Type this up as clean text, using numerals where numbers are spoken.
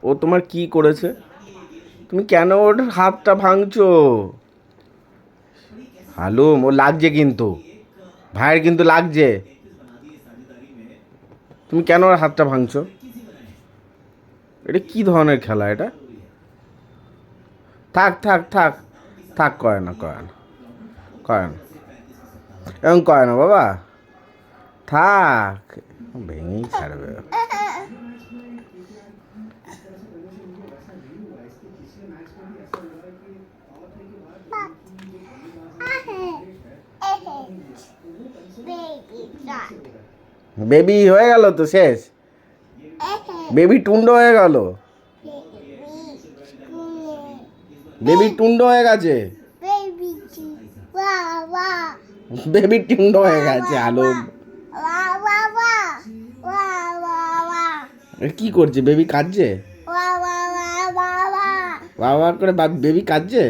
ও তোমার কি করেছে? তুমি কেন ওর হাতটা ভাঙছো? হালুম, ও লাগছে কিন্তু, ভাইয়ের কিন্তু লাগছে। তুমি কেন ওর হাতটা ভাঙছো? এটা কি ধরনের খেলা এটা? থাক থাক থাক থাক, করে না করে না করে না, এরকম করে না বাবা, থাক, ভেঙেই ছাড়বে। বেবি হয়ে গেল তো শেষ, বেবি টুন্ড হয়ে গেল, বেবি টুন্ড হয়ে গেছে, বেবি টুন্ড হয়ে গেছে। আলো কি করছে? বেবি কাঁদছে, বাবা করে বেবি কাঁদছে।